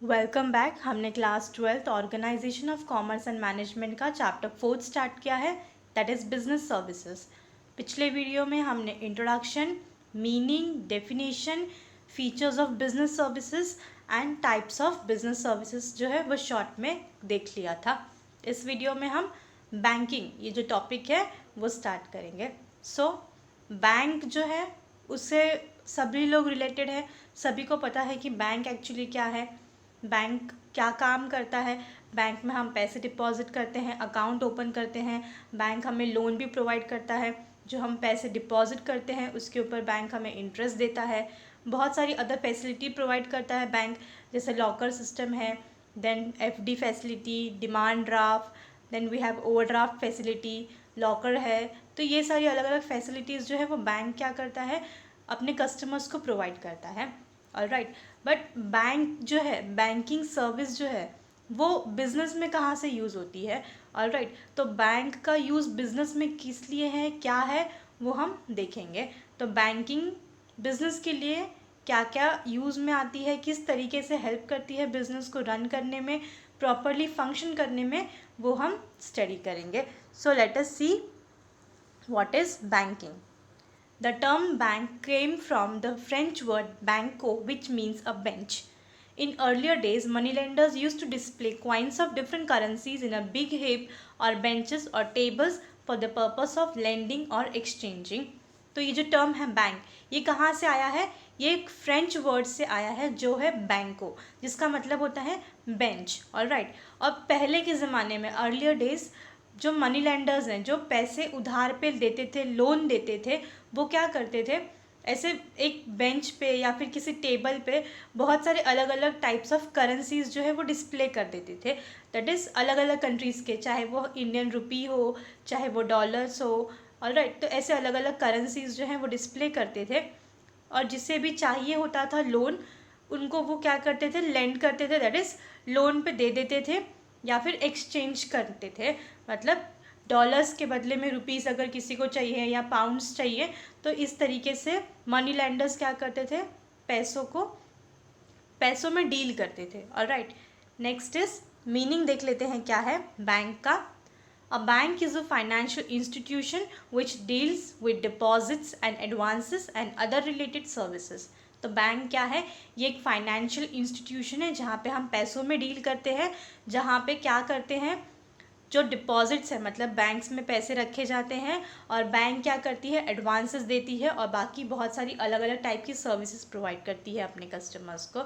Welcome back. हमने class 12th organisation of commerce and management का chapter 4 start किया है, दैट इज़ बिजनेस सर्विसेज। पिछले वीडियो में हमने introduction, meaning, definition, features of business services and types of business services जो है वो शॉर्ट में देख लिया था। इस वीडियो में हम बैंकिंग, ये जो टॉपिक है वो स्टार्ट करेंगे। सो बैंक जो है उससे सभी लोग रिलेटेड है, सभी को पता है कि बैंक एक्चुअली क्या है, बैंक क्या काम करता है। बैंक में हम पैसे डिपॉजिट करते हैं, अकाउंट ओपन करते हैं, बैंक हमें लोन भी प्रोवाइड करता है। जो हम पैसे डिपॉजिट करते हैं उसके ऊपर बैंक हमें इंटरेस्ट देता है। बहुत सारी अदर फैसिलिटी प्रोवाइड करता है बैंक, जैसे लॉकर सिस्टम है, then FD facility, demand draft, then we have overdraft facility, locker है। तो ये सारी अलग अलग फैसिलिटीज़ जो है वो बैंक क्या करता है, अपने कस्टमर्स को प्रोवाइड करता है। ऑलराइट, बट बैंक जो है, बैंकिंग सर्विस जो है वो बिजनेस में कहाँ से यूज़ होती है। ऑलराइट, तो बैंक का यूज़ बिजनेस में किस लिए है, क्या है, वो हम देखेंगे। तो बैंकिंग बिजनेस के लिए क्या क्या यूज़ में आती है, किस तरीके से हेल्प करती है बिजनेस को रन करने में, प्रॉपरली फंक्शन करने में, वो हम स्टडी करेंगे। So let us see what is banking. The term bank came from the French word banco, which means a bench. In earlier days, moneylenders used to display coins of different currencies in a big heap or benches or tables for the purpose of lending or exchanging. तो ये जो term है bank, ये कहाँ से आया है? ये एक फ्रेंच वर्ड से आया है जो है बैंको, जिसका मतलब होता है बेंच। ऑलराइट, और पहले के ज़माने में, अर्लियर डेज, जो मनी लैंडर्स हैं, जो पैसे उधार पे देते थे, लोन देते थे, वो क्या करते थे, ऐसे एक बेंच पे या फिर किसी टेबल पे बहुत सारे अलग अलग टाइप्स ऑफ करेंसीज जो है वो डिस्प्ले कर देते थे। दैट इज़ अलग अलग कंट्रीज़ के, चाहे वो इंडियन रुपी हो, चाहे वो डॉलर्स हो। ऑलराइट, तो ऐसे अलग अलग करेंसीज जो हैं वो डिस्प्ले करते थे, और जिसे भी चाहिए होता था लोन, उनको वो क्या करते थे, लेंड करते थे, दैट इज़ लोन पे दे देते थे, या फिर एक्सचेंज करते थे। मतलब डॉलर्स के बदले में रुपीस अगर किसी को चाहिए या पाउंड्स चाहिए, तो इस तरीके से मनी लैंडर्स क्या करते थे, पैसों को पैसों में डील करते थे। ऑलराइट, नेक्स्ट इज मीनिंग देख लेते हैं क्या है बैंक का। A bank is a financial institution which deals with deposits and advances and other related services. तो बैंक क्या है, ये एक फाइनेंशियल इंस्टीट्यूशन है जहाँ पे हम पैसों में डील करते हैं, जहाँ पे क्या करते हैं, जो डिपॉजिट्स है, मतलब बैंक्स में पैसे रखे जाते हैं, और बैंक क्या करती है, एडवांसेस देती है, और बाकी बहुत सारी अलग अलग टाइप की सर्विसेज प्रोवाइड करती है अपने कस्टमर्स को।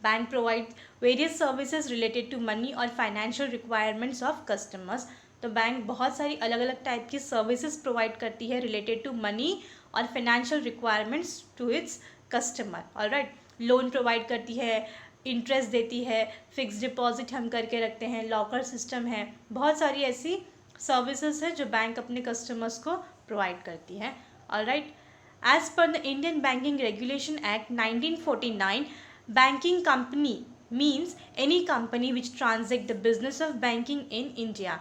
Bank provide various services related to money और फाइनेंशियल रिक्वायरमेंट्स ऑफ कस्टमर्स। तो बैंक बहुत सारी अलग अलग टाइप की सर्विसेज प्रोवाइड करती है रिलेटेड टू मनी और financial requirements to its customer. Alright, loan provide करती है, इंटरेस्ट देती है, फिक्स डिपॉजिट हम करके रखते हैं, लॉकर सिस्टम है, बहुत सारी ऐसी सर्विसेज है जो बैंक अपने कस्टमर्स को प्रोवाइड करती है। Alright, as per the Indian banking regulation act 1949, banking company means any company which transact the business of banking in India.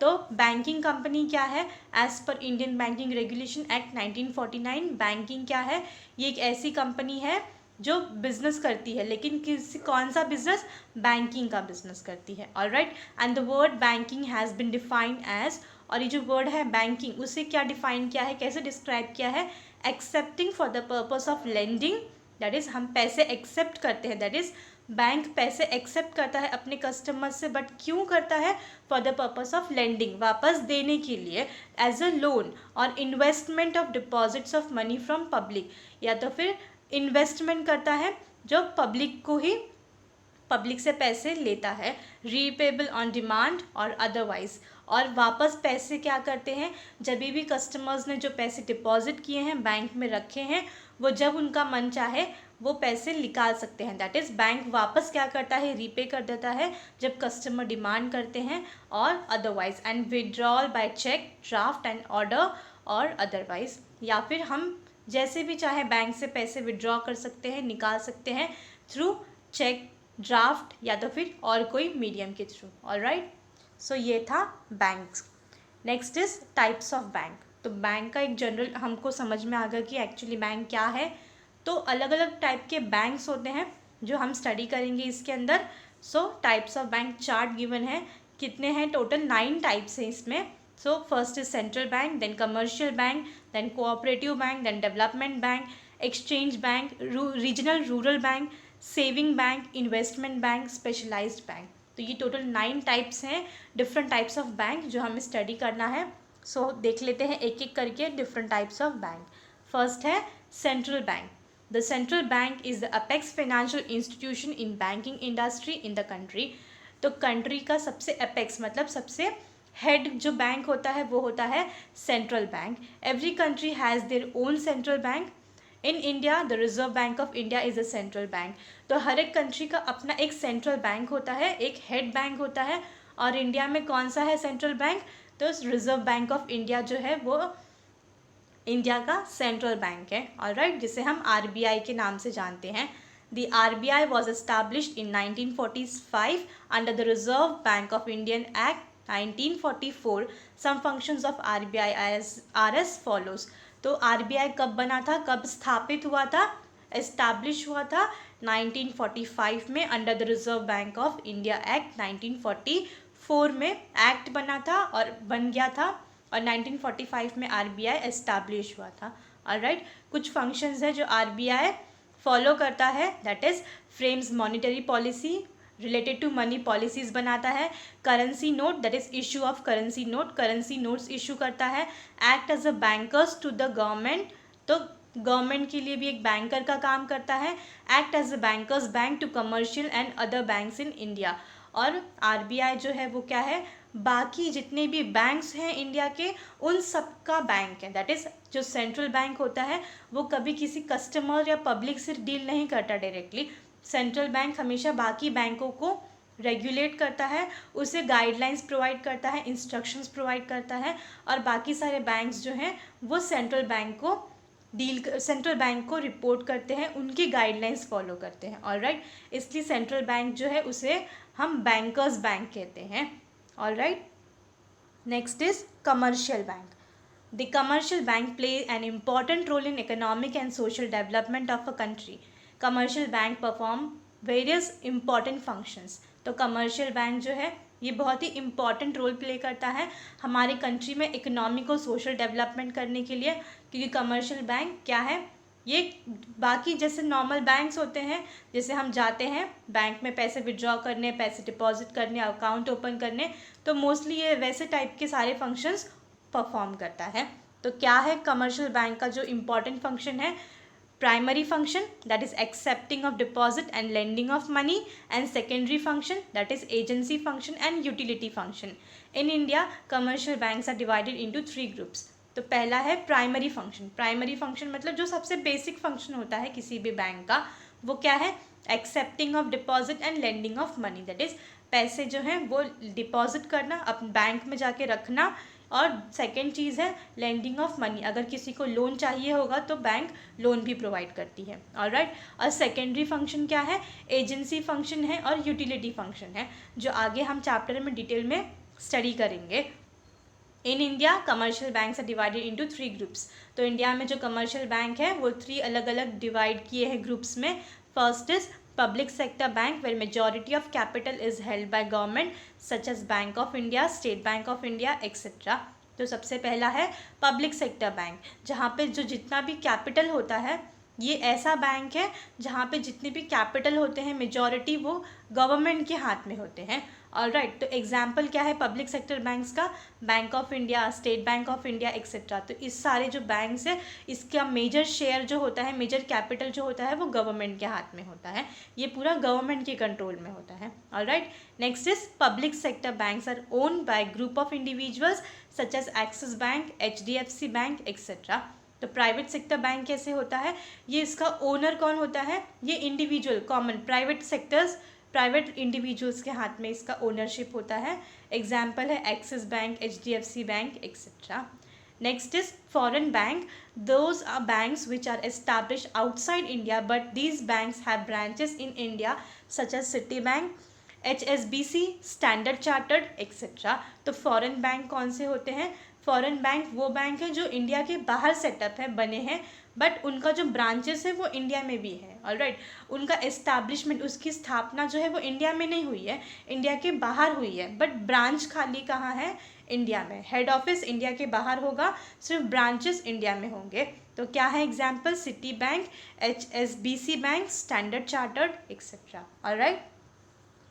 तो बैंकिंग कंपनी क्या है, as per Indian banking regulation act 1949, banking क्या है, ये एक ऐसी कंपनी है जो बिजनेस करती है, लेकिन किसी कौन सा बिजनेस, बैंकिंग का बिजनेस करती है। Alright, and the word banking has been defined as, और ये जो वर्ड है बैंकिंग, उसे क्या डिफाइन किया है, कैसे डिस्क्राइब किया है, accepting for the purpose of lending, that is हम पैसे एक्सेप्ट करते हैं, दैट इज़ बैंक पैसे एक्सेप्ट करता है अपने कस्टमर से, बट क्यों करता है, for the purpose of lending, वापस देने के लिए, एज अ लोन और investment of deposits of money from public, या तो फिर इन्वेस्टमेंट करता है जो पब्लिक से पैसे लेता है, रीपेबल ऑन डिमांड और अदरवाइज, और वापस पैसे क्या करते हैं, जब भी कस्टमर्स ने जो पैसे डिपॉजिट किए हैं, बैंक में रखे हैं, वो जब उनका मन चाहे वो पैसे निकाल सकते हैं। दैट इज़ बैंक वापस क्या करता है, रीपे कर देता है जब कस्टमर डिमांड करते हैं, और otherwise, and withdrawal by cheque, draft and order और अदरवाइज, या फिर हम जैसे भी चाहे बैंक से पैसे विड्रॉ कर सकते हैं, निकाल सकते हैं, थ्रू चेक, ड्राफ्ट, या तो फिर और कोई मीडियम के थ्रू। ऑलराइट, सो ये था banks. Next is types of bank. तो बैंक का एक जनरल हमको समझ में आ गया कि एक्चुअली बैंक क्या है। तो अलग अलग टाइप के बैंक्स होते हैं। जो हम स्टडी करेंगे इसके अंदर। So types of bank chart given है, कितने हैं टोटल 9 टाइप्स हैं इसमें। So first is central bank, then commercial bank, then cooperative bank, then development bank, exchange bank, regional rural bank, saving bank, investment bank, specialised bank. तो ये total 9 types हैं, different types of bank जो हमें study करना है। सो देख लेते हैं एक एक करके different types of bank. First है central bank. The central bank is the apex financial institution in banking industry in the country. तो कंट्री का सबसे अपेक्स मतलब सबसे हेड जो बैंक होता है वो होता है central bank. Every country has their own central bank. In India the Reserve Bank of India is a central bank. तो हर एक कंट्री का अपना एक सेंट्रल बैंक होता है, एक हेड बैंक होता है। और इंडिया में कौन सा है सेंट्रल बैंक? तो रिजर्व बैंक ऑफ इंडिया जो है वो इंडिया का सेंट्रल बैंक है, ऑलराइट, जिसे हम आरबीआई के नाम से जानते हैं। The RBI was established in 1945 under the Reserve Bank of Indian Act 1944. Some functions of RBI are as follows. तो RBI कब बना था, कब स्थापित हुआ था, एस्टैब्लिश हुआ था 1945 में under the Reserve Bank of India act 1944 में एक्ट बना था और बन गया था, और 1945 में RBI एस्टैब्लिश हुआ था। ऑलराइट, कुछ फंक्शंस है जो RBI फॉलो करता है, that is frames monetary policy related to money policies बनाता है, currency note that is issue of currency note, currency notes issue करता है, act as a bankers to the government, तो गवर्नमेंट के लिए भी एक बैंकर का काम करता है, act as a bankers bank to commercial and other banks in India. और आरबीआई जो है वो क्या है, बाकी जितने भी बैंक्स हैं इंडिया के उन सब का बैंक है। दैट इज़ जो सेंट्रल बैंक होता है वो कभी किसी कस्टमर या पब्लिक से डील नहीं करता डायरेक्टली। सेंट्रल बैंक हमेशा बाकी बैंकों को रेगुलेट करता है, उसे गाइडलाइंस प्रोवाइड करता है, इंस्ट्रक्शंस प्रोवाइड करता है, और बाकी सारे बैंक्स जो हैं वो सेंट्रल बैंक को रिपोर्ट करते हैं, उनकी गाइडलाइंस फॉलो करते हैं। ऑलराइट, इसलिए सेंट्रल बैंक जो है उसे हम बैंकर्स बैंक कहते हैं। Alright, next is commercial bank. The commercial bank play an important role in economic and social development of a country. Commercial bank perform various important functions. तो commercial bank जो है ये बहुत ही इम्पॉर्टेंट रोल प्ले करता है हमारे country में economic और सोशल डेवलपमेंट करने के लिए, क्योंकि कमर्शियल बैंक क्या है, ये बाकी जैसे नॉर्मल बैंक्स होते हैं, जैसे हम जाते हैं बैंक में पैसे विड्रॉ करने, पैसे डिपॉजिट करने, अकाउंट ओपन करने, तो मोस्टली ये वैसे टाइप के सारे फंक्शंस परफॉर्म करता है। तो क्या है कमर्शियल बैंक का जो इम्पॉर्टेंट फंक्शन है, primary function that is accepting of deposit and lending of money, and secondary function that is agency function and utility function. In India commercial banks are divided into 3 groups. तो पहला है primary function. Primary function मतलब जो सबसे basic function होता है किसी भी बैंक का, वो क्या है, accepting of deposit and lending of money, that is पैसे जो हैं वो डिपॉजिट करना, अपने बैंक में जाके रखना, और सेकेंड चीज़ है लेंडिंग ऑफ मनी, अगर किसी को लोन चाहिए होगा तो बैंक लोन भी प्रोवाइड करती है। ऑलराइट, और सेकेंडरी फंक्शन क्या है, एजेंसी फंक्शन है और यूटिलिटी फंक्शन है, जो आगे हम चैप्टर में डिटेल में स्टडी करेंगे। In India commercial banks are divided into 3 groups. तो इंडिया में जो कमर्शियल बैंक है वो 3 अलग अलग डिवाइड किए हैं ग्रुप्स में। First is public sector bank where majority of capital is held by government such as Bank of India, State Bank of India etc. तो सबसे पहला है पब्लिक सेक्टर बैंक, जहाँ पे जो जितना भी कैपिटल होता है ये ऐसा बैंक है जहाँ पे जितने भी कैपिटल होते हैं मेजॉरिटी वो गवर्नमेंट के हाथ में होते हैं। ऑलराइट, तो एग्जांपल क्या है पब्लिक सेक्टर बैंक्स का, bank of India, state bank of India etcetera. तो इस सारे जो बैंक्स है इसका मेजर शेयर जो होता है, मेजर कैपिटल जो होता है वो गवर्नमेंट के हाथ में होता है, ये पूरा गवर्नमेंट के कंट्रोल में होता है। Alright, next is public sector banks are owned by group of individuals such as Axis bank, HDFC bank etcetera. तो प्राइवेट सेक्टर बैंक कैसे होता है, ये इसका ओनर कौन होता है, ये इंडिविजुअल कॉमन प्राइवेट इंडिविजुअल्स के हाथ में इसका ओनरशिप होता है। एग्जाम्पल है Axis bank, HDFC bank etcetera. Next is foreign bank, those are banks which are established outside India but these banks have branches in India such as Citi bank, HSBC, Standard Chartered etcetera. तो foreign bank कौन से होते हैं, foreign bank वो bank है जो India के बाहर सेटअप है, बने हैं, बट उनका जो ब्रांचेस है वो इंडिया में भी है। ऑलराइट, उनका एस्टैब्लिशमेंट, उसकी स्थापना जो है वो इंडिया में नहीं हुई है, इंडिया के बाहर हुई है, बट ब्रांच खाली कहाँ है? इंडिया में। हेड ऑफिस इंडिया के बाहर होगा, सिर्फ ब्रांचेस इंडिया में होंगे। तो क्या है example? Citi bank, HSBC bank, Standard Chartered etcetera. Alright,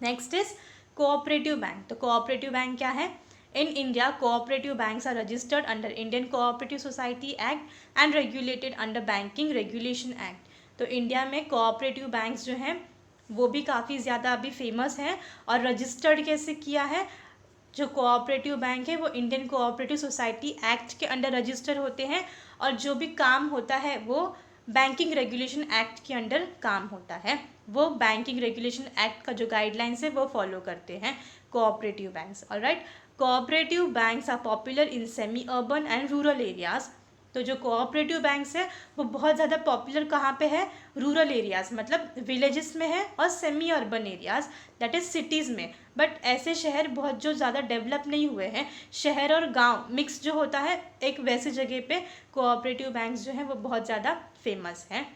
next is cooperative bank. तो कोऑपरेटिव बैंक क्या है? In India cooperative banks are registered under Indian cooperative society act and regulated under banking regulation act. तो India में cooperative banks जो हैं वो भी काफ़ी ज़्यादा अभी फेमस हैं, और रजिस्टर्ड कैसे किया है? जो कोऑपरेटिव बैंक है वो इंडियन कोऑपरेटिव सोसाइटी एक्ट के अंडर रजिस्टर होते हैं, और जो भी काम होता है वो बैंकिंग रेगुलेशन एक्ट के अंडर काम होता है। वो बैंकिंग रेगुलेशन एक्ट का जो गाइडलाइंस है वो फॉलो करते हैं cooperative banks. Alright, cooperative banks are popular in semi urban and rural areas. तो जो कोऑपरेटिव बैंक्स है वो बहुत ज़्यादा पॉपुलर कहाँ पे है? रूरल एरियाज, मतलब विलेजेस में है, और semi urban areas that is cities में। बट ऐसे शहर बहुत जो ज़्यादा डेवलप नहीं हुए हैं, शहर और गांव मिक्स जो होता है एक वैसे जगह पे कोऑपरेटिव बैंक्स जो हैं वो बहुत ज़्यादा फेमस हैं।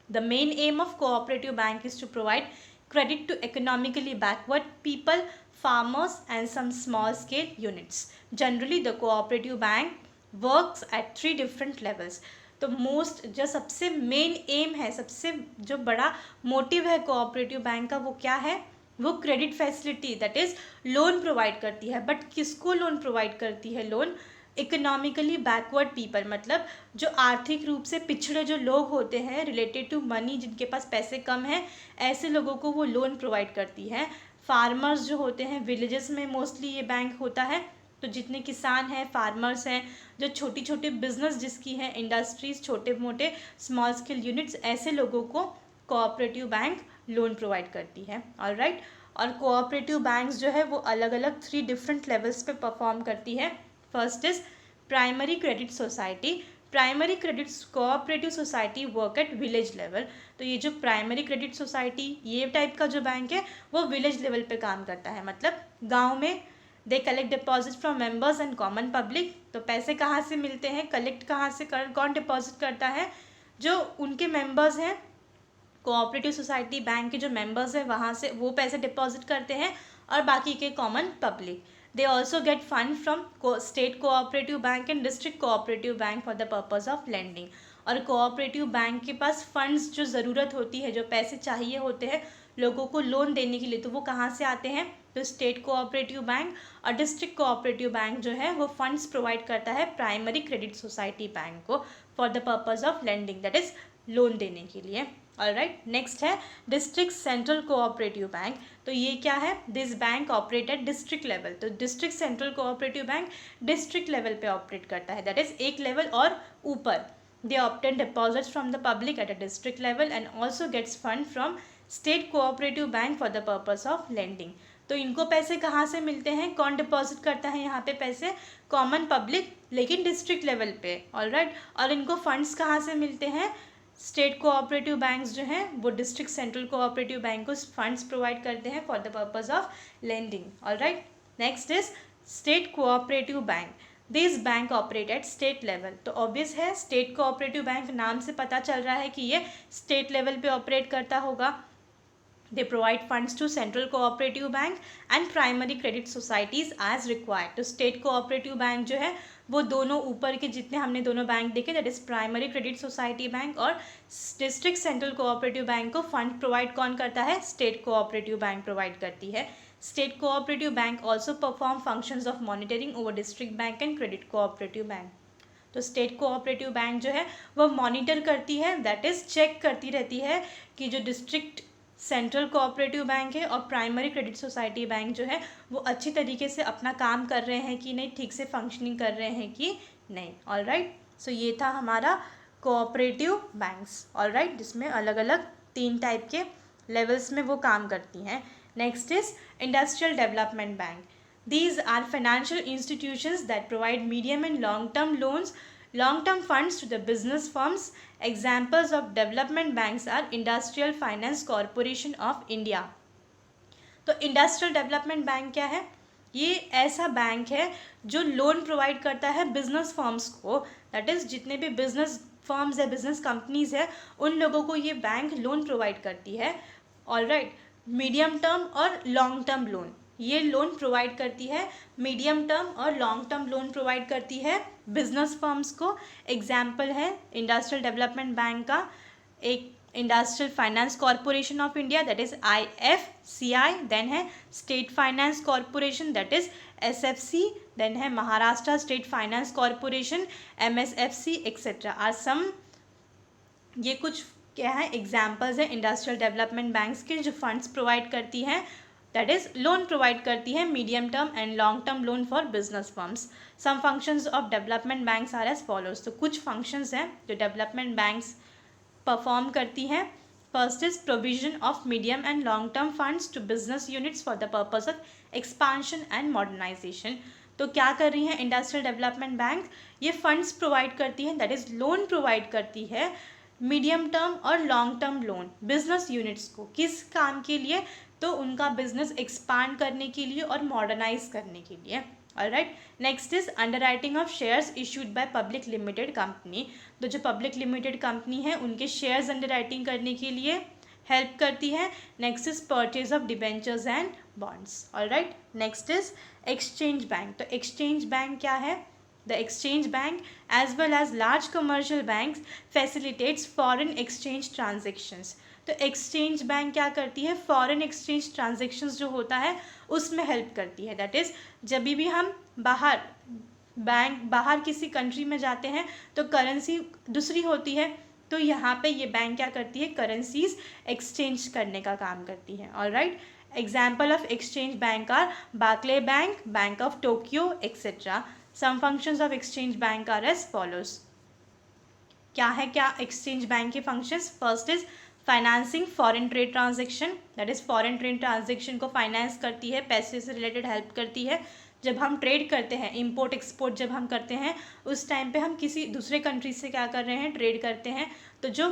The main aim of cooperative bank is to provide credit to economically backward people, farmers and some small scale units. Generally the cooperative bank works at 3 different levels. तो most जो सबसे main M है, सबसे जो बड़ा motive है cooperative bank का, वो क्या है? वो credit facility that is loan provide करती है। बट किसको लोन प्रोवाइड करती है? लोन इकोनॉमिकली बैकवर्ड पीपल, मतलब जो आर्थिक रूप से पिछड़े जो लोग होते हैं रिलेटेड टू मनी, जिनके पास पैसे कम हैं, ऐसे लोगों को वो लोन प्रोवाइड करती है। फार्मर्स जो होते हैं, विलेजेस में मोस्टली ये बैंक होता है, तो जितने किसान हैं, फार्मर्स हैं, जो छोटी छोटी बिजनेस जिसकी हैं, इंडस्ट्रीज, छोटे मोटे स्मॉल स्केल यूनिट्स, ऐसे लोगों को कोऑपरेटिव बैंक लोन प्रोवाइड करती है। ऑलराइट, और कोऑपरेटिव बैंक्स जो है वो अलग अलग 3 डिफरेंट लेवल्स पे परफॉर्म करती है। First is primary credit society. Primary credit cooperative society work at village level. तो ये जो प्राइमरी क्रेडिट सोसाइटी, ये टाइप का जो बैंक है वो विलेज लेवल पे काम करता है, मतलब गांव में। They collect deposit from members and common public. तो पैसे कहाँ से मिलते हैं, कलेक्ट कहाँ से कौन डिपॉजिट करता है? जो उनके मेंबर्स हैं, कोऑपरेटिव सोसाइटी बैंक के जो मेंबर्स हैं वहाँ से वो पैसे डिपॉजिट करते हैं, और बाकी के common public. They also get fund from state cooperative bank and district cooperative bank for the purpose of lending. और कोऑपरेटिव बैंक के पास फंड्स जो ज़रूरत होती है, जो पैसे चाहिए होते हैं लोगों को लोन देने के लिए, तो वो कहाँ से आते हैं? तो स्टेट कोऑपरेटिव बैंक और डिस्ट्रिक्ट कोऑपरेटिव बैंक जो है वो फंड्स प्रोवाइड करता है प्राइमरी क्रेडिट सोसाइटी बैंक को for the purpose of lending, that is loan देने के लिए। ऑलराइट, नेक्स्ट है डिस्ट्रिक्ट सेंट्रल कोऑपरेटिव बैंक। तो ये क्या है? This bank operate at district level. तो district central cooperative bank district level पे ऑपरेट करता है, दैट इज़ एक लेवल और ऊपर। They obtain deposits from the public at a district level and also gets fund from state cooperative bank for the purpose of lending. तो इनको पैसे कहाँ से मिलते हैं? कौन डिपॉजिट करता है यहाँ पे पैसे? कॉमन पब्लिक, लेकिन डिस्ट्रिक्ट लेवल पे। ऑलराइट, और इनको फंड्स कहाँ से मिलते हैं? स्टेट कोऑपरेटिव बैंक्स जो हैं वो डिस्ट्रिक्ट सेंट्रल कोऑपरेटिव बैंक को फंड्स प्रोवाइड करते हैं for the purpose of lending. Alright, next is state cooperative bank. This bank operate eight state level. तो ऑब्वियस है स्टेट कोऑपरेटिव बैंक, नाम से पता चल रहा है कि ये स्टेट लेवल पे ऑपरेट करता होगा। They provide funds to central cooperative bank and primary credit societies as required. तो स्टेट कोऑपरेटिव बैंक जो है वो दोनों ऊपर के जितने हमने दोनों बैंक देखे, that is primary credit society bank और डिस्ट्रिक्ट सेंट्रल कोऑपरेटिव बैंक को फंड प्रोवाइड कौन करता है? स्टेट कोऑपरेटिव बैंक प्रोवाइड करती है। State cooperative bank also perform functions of monitoring over district bank and credit cooperative bank. तो state cooperative bank जो है वो मॉनिटर करती है, दैट इज़ चेक करती रहती है कि जो डिस्ट्रिक्ट सेंट्रल कोऑपरेटिव बैंक है और प्राइमरी क्रेडिट सोसाइटी बैंक जो है वो अच्छी तरीके से अपना काम कर रहे हैं कि नहीं, ठीक से फंक्शनिंग कर रहे हैं कि नहीं। ऑलराइट, सो ये था हमारा कोऑपरेटिव बैंक्स। ऑलराइट, जिसमें अलग अलग 3 टाइप के लेवल्स में वो काम करती हैं। Next is industrial development bank. These are financial institutions that provide medium and long-term loans, long-term funds to the business firms. Examples of development banks are Industrial Finance Corporation of India. तो industrial development bank क्या है? ये ऐसा bank है जो loan provide करता है business firms को, दैट इज़ जितने भी बिजनेस फर्म्स है, बिजनेस कंपनीज है, उन लोगों को ये बैंक लोन प्रोवाइड करती है। ऑलराइट, मीडियम टर्म और लॉन्ग टर्म लोन ये लोन प्रोवाइड करती है, मीडियम टर्म और लॉन्ग टर्म लोन प्रोवाइड करती है बिजनेस फर्म्स को। एग्जाम्पल है इंडस्ट्रियल डेवलपमेंट बैंक का, एक industrial finance corporation of India that is IFCI, then है state finance corporation that is SFC, then है Maharashtra state finance corporation MSFC etcetera are some. ये कुछ क्या है एग्जाम्पल्स है इंडस्ट्रियल डेवलपमेंट बैंक्स के जो फंड्स प्रोवाइड करती हैं, दैट इज लोन प्रोवाइड करती है medium term and long term loan for business firms. Some functions of development banks are as follows. तो कुछ फंक्शंस हैं जो डेवलपमेंट बैंक्स परफॉर्म करती हैं। First is provision of medium and long term funds to business units for the purpose of expansion and modernisation. तो क्या कर रही है इंडस्ट्रियल डेवलपमेंट बैंक, ये फंड्स प्रोवाइड करती है, दैट इज लोन प्रोवाइड करती है मीडियम टर्म और long term loan business units को। किस काम के लिए, तो उनका बिजनेस एक्सपांड करने के लिए और मॉडर्नाइज करने के लिए। Alright, next is underwriting of shares issued by public limited company. तो जो पब्लिक लिमिटेड कंपनी है उनके शेयर्स अंडरराइटिंग करने के लिए हेल्प करती है। Next is purchase of debentures and bonds. Alright, next is exchange bank. तो एक्सचेंज बैंक क्या है, The exchange bank as well as large commercial banks facilitates foreign exchange transactions. तो एक्सचेंज बैंक क्या करती है, फॉरेन एक्सचेंज ट्रांजेक्शन्स जो होता है उसमें हेल्प करती है। दैट इज़ जब भी हम बाहर किसी कंट्री में जाते हैं तो करेंसी दूसरी होती है, तो यहाँ पे ये बैंक क्या करती है, करेंसीज एक्सचेंज करने का काम करती है। Alright, example of exchange bank are Barclay bank, bank of Tokyo etcetera. Some functions of exchange bank are as follows. क्या एक्सचेंज बैंक के functions, first is financing foreign trade transaction, that is foreign trade transaction को finance करती है, पैसे से related help करती है। जब हम ट्रेड करते हैं, इंपोर्ट एक्सपोर्ट जब हम करते हैं उस टाइम पे हम किसी दूसरे कंट्री से क्या कर रहे हैं, ट्रेड करते हैं, तो जो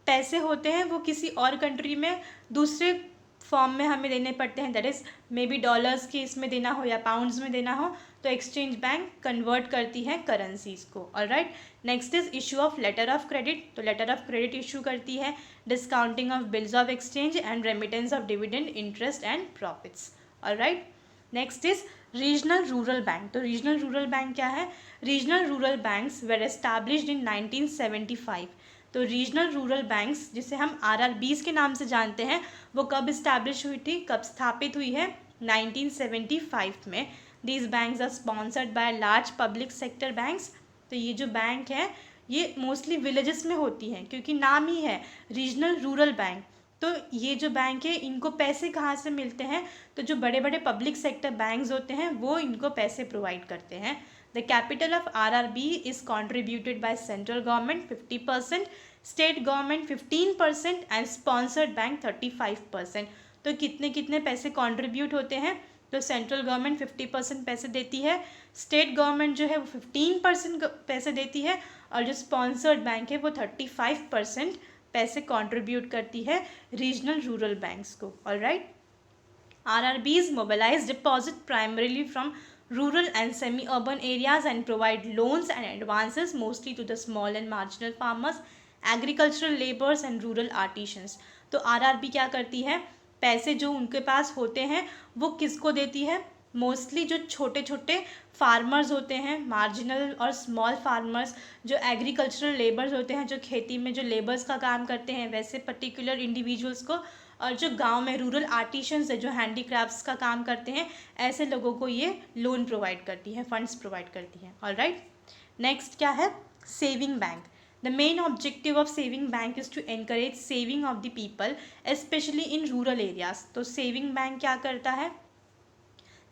पैसे होते हैं वो किसी और कंट्री में दूसरे फॉर्म में हमें देने पड़ते हैं, that is may be dollars के इसमें देना हो या पाउंड्स में देना हो, तो एक्सचेंज बैंक कन्वर्ट करती है करेंसीज को। Alright, next is issue of letter of credit. तो लेटर ऑफ क्रेडिट इशू करती है, discounting of bills of exchange and remittance of dividend, interest and profits. Alright, next is regional rural bank. तो regional rural bank क्या है, regional rural banks were established in 1975। तो regional rural banks जिसे हम RRBs के नाम से जानते हैं वो कब इस्टेब्लिश हुई थी, कब स्थापित हुई है, 1975 में। These banks are sponsored by large public sector banks. तो ये जो बैंक है ये मोस्टली विलेजेस में होती हैं क्योंकि नाम ही है रीजनल रूरल बैंक। तो ये जो बैंक है इनको पैसे कहाँ से मिलते हैं, तो जो बड़े बड़े पब्लिक सेक्टर बैंक्स होते हैं वो इनको पैसे प्रोवाइड करते हैं। The capital of RRB is contributed by central government 50%, state government 15% and sponsored bank 35%. तो कितने कितने पैसे कंट्रीब्यूट होते हैं, तो सेंट्रल गवर्नमेंट 50% पैसे देती है, स्टेट गवर्नमेंट जो है वो 15% पैसे देती है और जो स्पॉन्सर्ड बैंक है वो 35% पैसे कंट्रीब्यूट करती है रीजनल रूरल बैंक्स को। Alright, RRBs mobilize deposit primarily from rural and semi-urban areas and provide loans and advances mostly to the small and marginal farmers, agricultural laborers and rural artisans. तो RRB क्या करती है, पैसे जो उनके पास होते हैं वो किसको देती है, मोस्टली जो छोटे छोटे फार्मर्स होते हैं, मार्जिनल और स्मॉल फार्मर्स, जो एग्रीकल्चरल लेबर्स होते हैं, जो खेती में जो लेबर्स का काम करते हैं वैसे पर्टिकुलर इंडिविजुअल्स को, और जो गांव में रूरल आर्टिशंस है जो हैंडीक्राफ्ट्स का काम करते हैं, ऐसे लोगों को ये लोन प्रोवाइड करती है, फंड्स प्रोवाइड करती है। ऑलराइट, नेक्स्ट क्या है, saving bank. The main objective of saving bank is to encourage saving of the people specially in rural areas. तो सेविंग बैंक क्या करता है,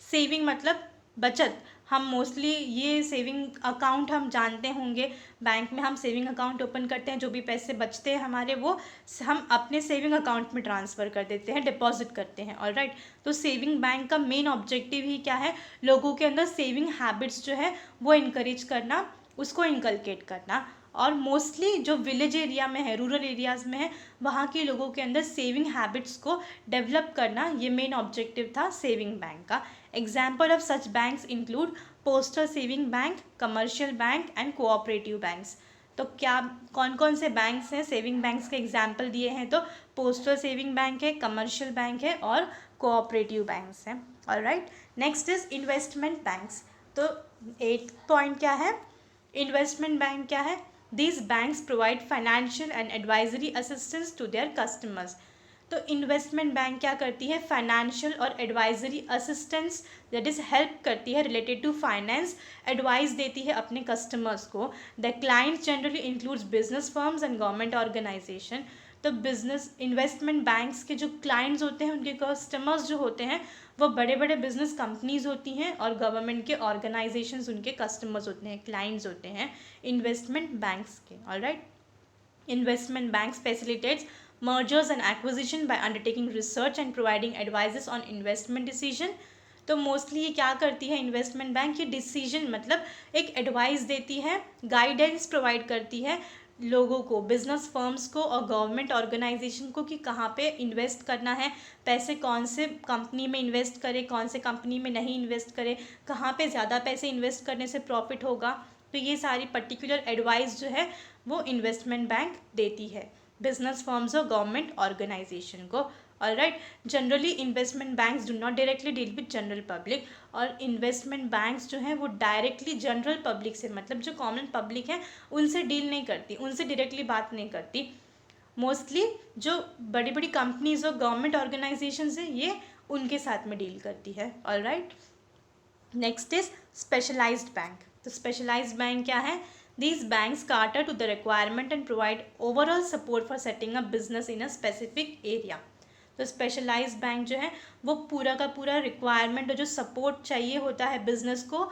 सेविंग मतलब बचत। हम मोस्टली ये सेविंग अकाउंट हम जानते होंगे, बैंक में हम सेविंग अकाउंट ओपन करते हैं, जो भी पैसे बचते हैं हमारे वो हम अपने सेविंग अकाउंट में ट्रांसफ़र कर देते हैं, डिपॉजिट करते हैं। ऑलराइट, तो सेविंग बैंक का मेन ऑब्जेक्टिव ही क्या है, लोगों के अंदर सेविंग हैबिट्स जो है वो इनकरेज करना, उसको इनकलकेट करना। और मोस्टली जो विलेज एरिया में है, रूरल एरियाज़ में है, वहाँ के लोगों के अंदर सेविंग हैबिट्स को डेवलप करना ये मेन ऑब्जेक्टिव था सेविंग बैंक का। Example of such banks include postal saving bank, commercial bank and cooperative banks. तो क्या कौन कौन से बैंक्स हैं, सेविंग बैंक्स के एग्जाम्पल दिए हैं, तो पोस्टल सेविंग बैंक है, कमर्शियल बैंक है और कोऑपरेटिव बैंक्स हैं। Alright, next is investment banks. तो 8th पॉइंट क्या है, इन्वेस्टमेंट बैंक क्या है? These banks provide financial and advisory assistance to their customers. तो इन्वेस्टमेंट बैंक क्या करती है? फाइनेंशियल और advisory assistance, that is help करती है रिलेटेड टू फाइनेंस, एडवाइस देती है अपने कस्टमर्स को। The clients generally includes business firms and government organisation. तो बिजनेस इन्वेस्टमेंट बैंक्स के जो क्लाइंट्स होते हैं, उनके कस्टमर्स जो होते हैं, वो बड़े बड़े बिजनेस कंपनीज होती हैं और गवर्नमेंट के ऑर्गेनाइजेशंस उनके कस्टमर्स होते हैं, क्लाइंट्स होते हैं इन्वेस्टमेंट बैंक्स के। Alright, investment banks facilitates mergers and acquisition by undertaking research and providing advices on investment decision। तो मोस्टली ये क्या करती है इन्वेस्टमेंट बैंक? ये डिसीजन मतलब एक एडवाइस देती है, गाइडेंस प्रोवाइड करती है लोगों को, बिजनेस फर्म्स को और गवर्नमेंट ऑर्गेनाइजेशन को कि कहाँ पे इन्वेस्ट करना है, पैसे कौन से कंपनी में इन्वेस्ट करें, कौन से कंपनी में नहीं इन्वेस्ट करें, कहाँ पे ज़्यादा पैसे इन्वेस्ट करने से प्रॉफिट होगा। तो ये सारी पर्टिकुलर एडवाइस जो है वो इन्वेस्टमेंट बैंक देती है बिजनेस फर्म्स और गवर्नमेंट ऑर्गेनाइजेशन को। Alright, generally investment banks do not directly deal with general public. और इन्वेस्टमेंट बैंक्स जो हैं वो डायरेक्टली जनरल पब्लिक से, मतलब जो कॉमन पब्लिक है उनसे डील नहीं करती, उनसे डायरेक्टली बात नहीं करती। मोस्टली जो बड़ी बड़ी कंपनीज और गवर्नमेंट ऑर्गेनाइजेशन है ये उनके साथ में डील करती है। Alright, next is specialised bank. तो स्पेशलाइज्ड बैंक क्या है? These banks cater to the requirement and provide overall support for setting up business in a specific area। तो स्पेशलाइज्ड बैंक जो है वो पूरा का पूरा रिक्वायरमेंट और जो सपोर्ट चाहिए होता है बिजनेस को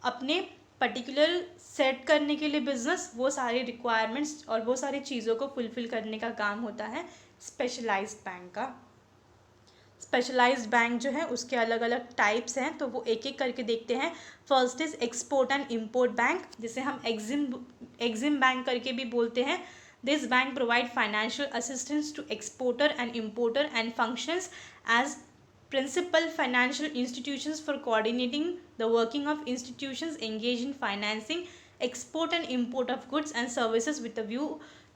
अपने पर्टिकुलर सेट करने के लिए बिजनेस, वो सारे रिक्वायरमेंट्स और वो सारी चीज़ों को फुलफिल करने का काम होता है स्पेशलाइज्ड बैंक का। स्पेशलाइज्ड बैंक जो है उसके अलग अलग टाइप्स हैं, तो वो एक एक करके देखते हैं। First is export and import bank, जिसे हम एग्जिम बैंक करके भी बोलते हैं। This bank provide financial assistance to exporter and importer and functions as principal financial institutions for coordinating the working of institutions engaged in financing export and import of goods and services with a view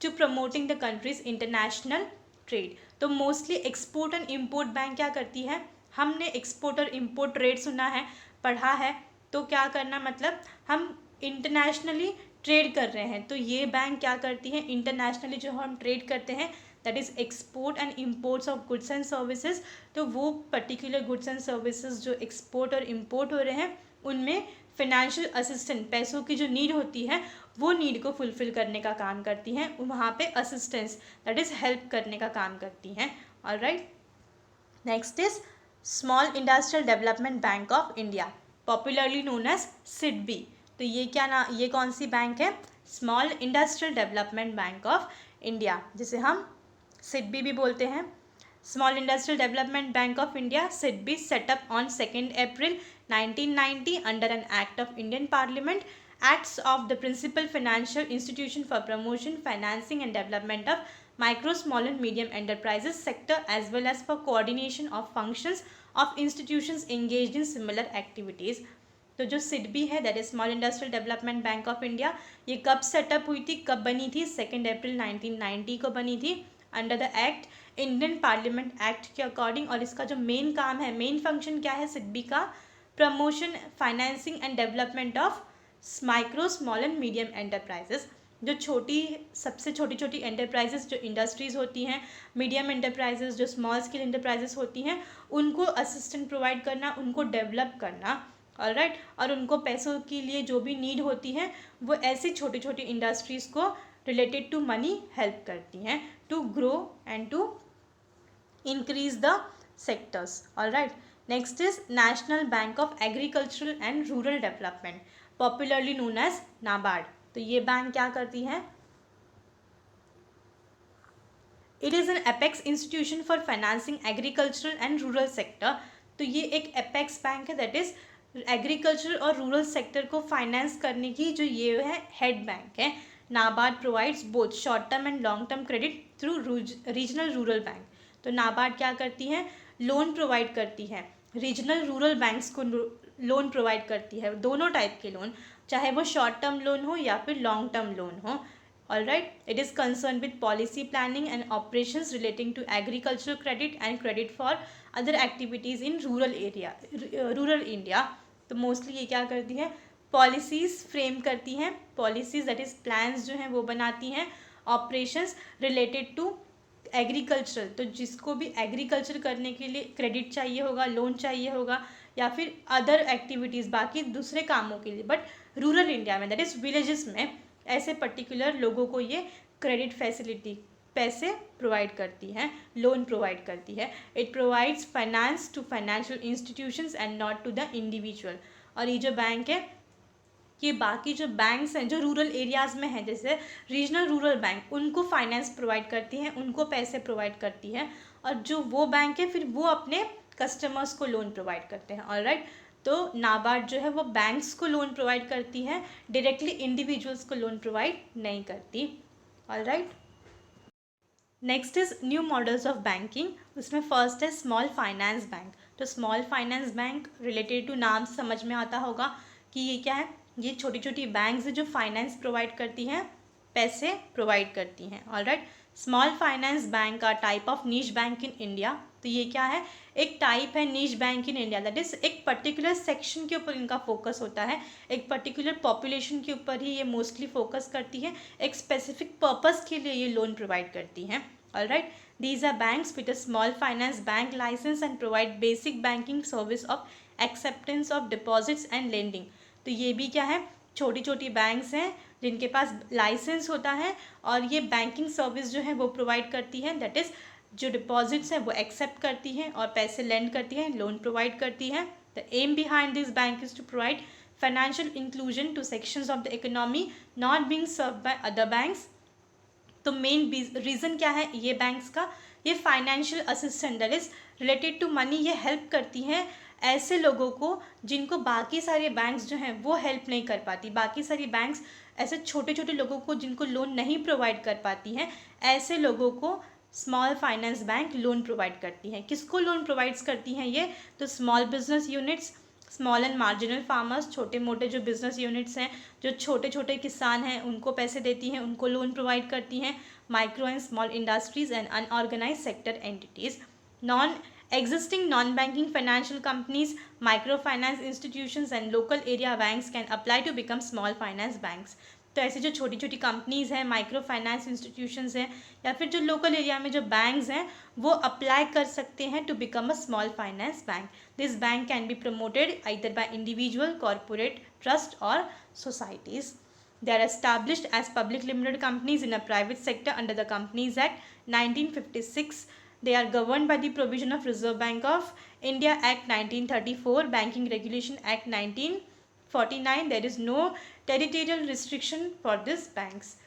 to promoting the country's international trade. तो mostly export and import bank क्या करती है? हमने export और import trade सुना है, पढ़ा है, तो क्या करना मतलब हम इंटरनेशनली ट्रेड कर रहे हैं, तो ये बैंक क्या करती है? इंटरनेशनली जो हम ट्रेड करते हैं that is export and imports of goods and services. तो वो पर्टिकुलर गुड्स एंड सर्विसेज जो एक्सपोर्ट और इम्पोर्ट हो रहे हैं उनमें फाइनेंशियल असिस्टेंट, पैसों की जो नीड होती है वो नीड को फुलफिल करने का काम करती हैं, वहाँ पे असिस्टेंस दैट इज़ हेल्प करने का काम करती हैं। Alright, next is small industrial development bank of India, popularly known as SIDBI. तो ये ये कौन सी बैंक है? Small industrial development bank of India, जिसे हम सिडबी भी बोलते हैं। Small Industrial Development Bank of India SIDBI set up on 2nd April 1990 under an Act of Indian Parliament, acts of the principal financial institution for promotion, financing and development of micro, small and medium enterprises sector as well as for coordination of functions of institutions engaged in similar activities। तो जो सिडबी है that is small industrial development bank of India, ये कब setup हुई थी, कब बनी थी? 2 अप्रैल 1990 को बनी थी under the act, Indian parliament act के अकॉर्डिंग। और इसका जो मेन काम है, मेन फंक्शन क्या है सिडबी का? Promotion, financing and development of micro, small and medium enterprises. जो सबसे छोटी छोटी एंटरप्राइजेस जो इंडस्ट्रीज़ होती हैं, मीडियम एंटरप्राइजेस जो स्मॉल स्केल एंटरप्राइजेस होती हैं, उनको असिस्टेंट प्रोवाइड करना, उनको डेवलप करना। ऑलराइट, और उनको पैसों के लिए जो भी नीड होती है वो ऐसी छोटी छोटी इंडस्ट्रीज़ को रिलेटेड टू मनी हेल्प करती हैं to grow and to increase the sectors. Alright, next is national bank of agricultural and rural development, popularly known as NABARD. तो ये बैंक क्या करती है? It is an apex institution for financing agricultural and rural sector. तो ये एक apex bank है that is agriculture और रूरल सेक्टर को फाइनेंस करने की जो ये है हेड बैंक है। NABARD provides both short term and long term credit through regional rural bank. तो नाबार्ड क्या करती है, लोन प्रोवाइड करती है, रीजनल रूरल बैंक्स को लोन प्रोवाइड करती है, दोनों टाइप के लोन, चाहे वो शॉर्ट टर्म लोन हो या फिर लॉन्ग टर्म लोन हो। Alright, it is concerned with policy planning and operations relating to agricultural credit and credit for other activities in rural area, rural India। तो mostly ये क्या करती है, पॉलिसीज़ फ्रेम करती हैं, पॉलिसीज़ दैट इज़ प्लान्स जो हैं वो बनाती हैं, ऑपरेशंस रिलेटेड टू एग्रीकल्चर, तो जिसको भी एग्रीकल्चर करने के लिए क्रेडिट चाहिए होगा, लोन चाहिए होगा, या फिर अदर एक्टिविटीज़ बाकी दूसरे कामों के लिए, बट रूरल इंडिया में दैट इज़ विलेजेस में ऐसे पर्टिकुलर लोगों को ये क्रेडिट फैसिलिटी पैसे प्रोवाइड करती हैं, लोन प्रोवाइड करती है। It provides finance to financial institutions and not to the individual. और ये जो बैंक है, ये बाकी जो बैंक्स हैं जो रूरल एरियाज़ में हैं, जैसे रीजनल रूरल बैंक, उनको फाइनेंस प्रोवाइड करती हैं, उनको पैसे प्रोवाइड करती हैं, और जो वो बैंक है फिर वो अपने कस्टमर्स को लोन प्रोवाइड करते हैं। ऑलराइट, तो नाबार्ड जो है वो बैंक्स को लोन प्रोवाइड करती है, डायरेक्टली इंडिविजुअल्स को लोन प्रोवाइड नहीं करती। Alright, next is new models of banking. उसमें फर्स्ट है स्मॉल फाइनेंस बैंक। तो small finance bank related to नाम समझ में आता होगा कि ये क्या है, ये छोटी छोटी बैंक्स जो फाइनेंस प्रोवाइड करती हैं, पैसे प्रोवाइड करती हैं। ऑलराइट, स्मॉल फाइनेंस बैंक का type of niche bank in India. तो ये क्या है, एक टाइप है niche bank in India, that is एक पर्टिकुलर सेक्शन के ऊपर इनका फोकस होता है, एक पर्टिकुलर पॉपुलेशन के ऊपर ही ये मोस्टली फोकस करती है, एक स्पेसिफिक पर्पस के लिए ये लोन प्रोवाइड करती हैं। Alright, these are banks with a small finance bank license and provide basic banking service of acceptance of deposits and lending। तो ये भी क्या है, छोटी छोटी बैंक्स हैं जिनके पास लाइसेंस होता है और ये बैंकिंग सर्विस जो है वो प्रोवाइड करती है, दैट इज़ जो डिपॉजिट्स हैं वो एक्सेप्ट करती हैं और पैसे लेंड करती हैं, लोन प्रोवाइड करती हैं। The aim behind this bank is to provide financial inclusion to sections of the economy not being served by other banks. तो मेन रीज़न क्या है ये बैंक्स का, ये financial assistant that is related to money, ये help करती हैं ऐसे लोगों को जिनको बाकी सारे बैंक्स जो हैं वो हेल्प नहीं कर पाती। बाकी सारी बैंक्स ऐसे छोटे छोटे लोगों को जिनको लोन नहीं प्रोवाइड कर पाती हैं, ऐसे लोगों को small finance bank loan provide करती हैं। किसको लोन प्रोवाइड्स करती हैं ये, तो small business units, small and marginal farmers, छोटे मोटे जो बिजनेस यूनिट्स हैं, जो छोटे छोटे किसान हैं, उनको पैसे देती हैं, उनको लोन प्रोवाइड करती हैं। Micro and small industries and unorganised sector entities, non existing non-banking financial companies, microfinance institutions and local area banks can apply to become small finance banks। तो ऐसे जो छोटी छोटी कंपनीज़ हैं, माइक्रो फाइनेंस इंस्टीट्यूशंस हैं, या फिर जो लोकल एरिया में जो बैंक्स हैं वो अप्लाई कर सकते हैं to become a small finance bank. This bank can be promoted either by individual, corporate, trust or societies। They are established as public limited companies in a private sector under the Companies Act 1956। They are governed by the provision of Reserve Bank of India Act 1934, Banking Regulation Act 1949। There is no territorial restriction for these banks।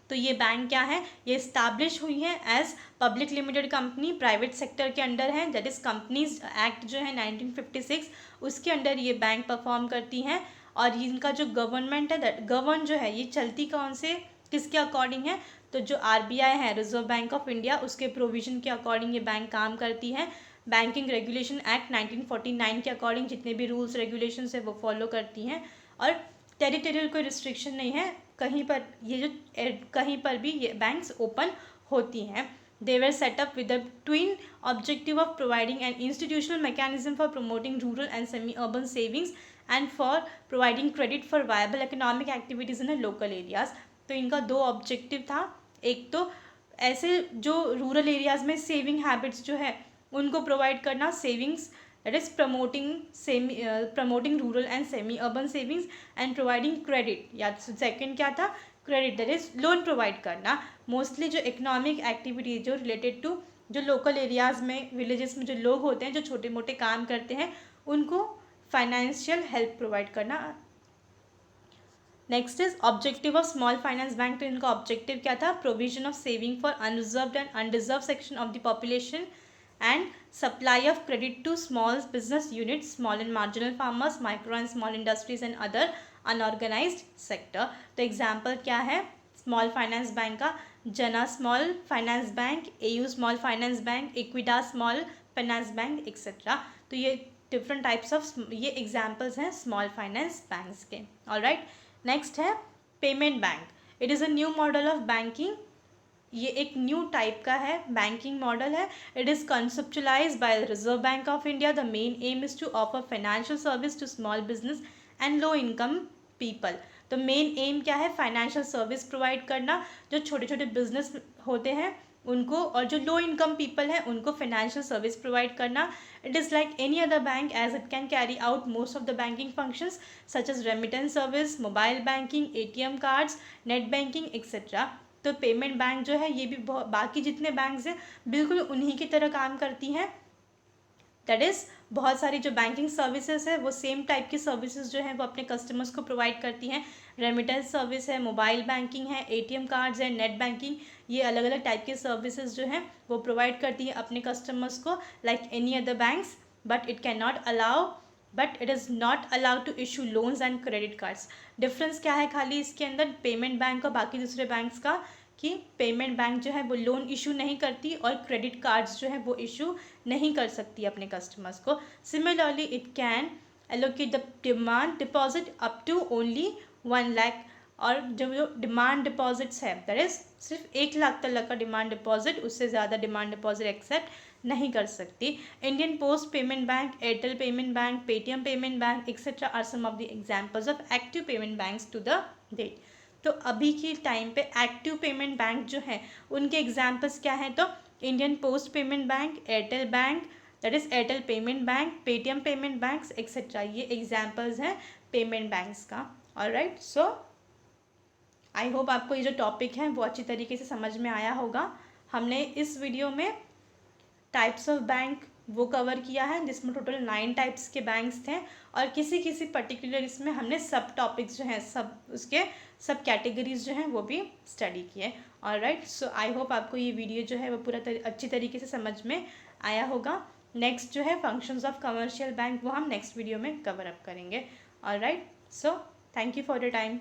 तो ये bank क्या है, ये establish हुई है as public limited company, private sector के under है, that is companies act जो है 1956, उसके अंडर ये बैंक परफॉर्म करती हैं। और इनका जो गवर्नमेंट है, दैट गवर्न जो है ये चलती कौन से, किसके अकॉर्डिंग है, तो जो आरबीआई है, रिजर्व बैंक ऑफ इंडिया, उसके प्रोविज़न के अकॉर्डिंग ये बैंक काम करती है। बैंकिंग रेगुलेशन एक्ट 1949 के अकॉर्डिंग जितने भी रूल्स रेगुलेशंस है वो फॉलो करती हैं। और टेरिटोरियल कोई रिस्ट्रिक्शन नहीं है, कहीं पर ये जो कहीं पर भी ये बैंक्स ओपन होती हैं। They were set up with the twin objective of providing an institutional mechanism for promoting rural and semi-urban savings and for providing credit for viable economic activities in the local areas। तो इनका दो objective था, एक तो ऐसे जो rural areas में saving habits जो है उनको प्रोवाइड करना, savings that is promoting rural and semi urban savings and providing credit, या सेकेंड क्या था, credit that is loan provide करना। मोस्टली जो इकोनॉमिक एक्टिविटी जो रिलेटेड टू जो लोकल एरियाज़ में, विलेजेस में जो लोग होते हैं जो छोटे मोटे काम करते हैं, उनको फाइनेंशियल हेल्प प्रोवाइड करना। Next is objective of small finance bank. तो इनका ऑब्जेक्टिव क्या था, provision of saving for unreserved and underserved section of the population and supply of credit to small business units, small and marginal farmers, micro and small industries and other unorganised sector. तो example क्या है small finance bank का, Jana small finance bank, AU small finance bank, Equitas small finance bank etcetera. तो ये different types of ये examples हैं small finance banks के। Alright, next है payment bank. It is a new model of banking. ये एक new type का है बैंकिंग मॉडल है। It is conceptualised by the Reserve Bank of India. The main aim is to offer financial service to small business and low income people. तो main aim क्या है, financial service provide करना, जो छोटे छोटे business होते हैं उनको, और जो लो इनकम पीपल हैं उनको फाइनेंशियल सर्विस प्रोवाइड करना। It is like any other bank as it can carry out most of the banking functions such as remittance service, mobile banking, ATM cards, net banking etcetera. तो payment bank जो है ये भी बहुत बाकी जितने banks हैं बिल्कुल उन्हीं की तरह काम करती हैं। दैट इज़ बहुत सारी जो बैंकिंग सर्विसेज है वो सेम टाइप की सर्विसेज जो हैं वो अपने कस्टमर्स को प्रोवाइड करती हैं। रेमिटेंस सर्विस है, मोबाइल बैंकिंग है, एटीएम कार्ड्स है, नेट बैंकिंग, ये अलग अलग टाइप के सर्विसेज जो हैं वो प्रोवाइड करती है अपने कस्टमर्स को like any other banks. But it is not allowed to issue loans and credit cards. Difference क्या है खाली इसके अंदर पेमेंट बैंक और बाकी दूसरे बैंक्स का, कि पेमेंट बैंक जो है वो लोन इशू नहीं करती और क्रेडिट कार्ड्स जो है वो इशू नहीं कर सकती अपने कस्टमर्स को। Similarly it can allocate the demand deposit up to only 1 lakh. और जो डिमांड डिपॉजिट्स है दैट इज़ सिर्फ 1 लाख तक का डिमांड डिपॉजिट, उससे ज़्यादा डिमांड डिपॉजिट एक्सेप्ट नहीं कर सकती। Indian post payment bank, Airtel payment bank, Paytm payment bank etcetera are some of the examples of active payment banks to the date. तो अभी के टाइम पे एक्टिव पेमेंट बैंक जो है उनके एग्जाम्पल्स क्या हैं, तो Indian post payment bank, Airtel bank that is Airtel payment bank, Paytm payment banks etcetera, ये एग्जाम्पल्स हैं पेमेंट बैंक्स का। ऑलराइट, सो आई होप आपको ये जो टॉपिक है वो अच्छी तरीके से समझ में आया होगा। हमने इस वीडियो में टाइप्स ऑफ बैंक वो कवर किया है जिसमें टोटल 9 टाइप्स के बैंक्स थे, और किसी किसी पर्टिकुलर इसमें हमने सब टॉपिक्स जो हैं सब उसके सब कैटेगरीज जो हैं वो भी स्टडी किए। ऑलराइट, सो आई होप आपको ये वीडियो जो है वो पूरा अच्छी तरीके से समझ में आया होगा। नेक्स्ट जो है फंक्शंस ऑफ कमर्शियल बैंक वो हम नेक्स्ट वीडियो में कवर अप करेंगे। Alright, so thank you for your time.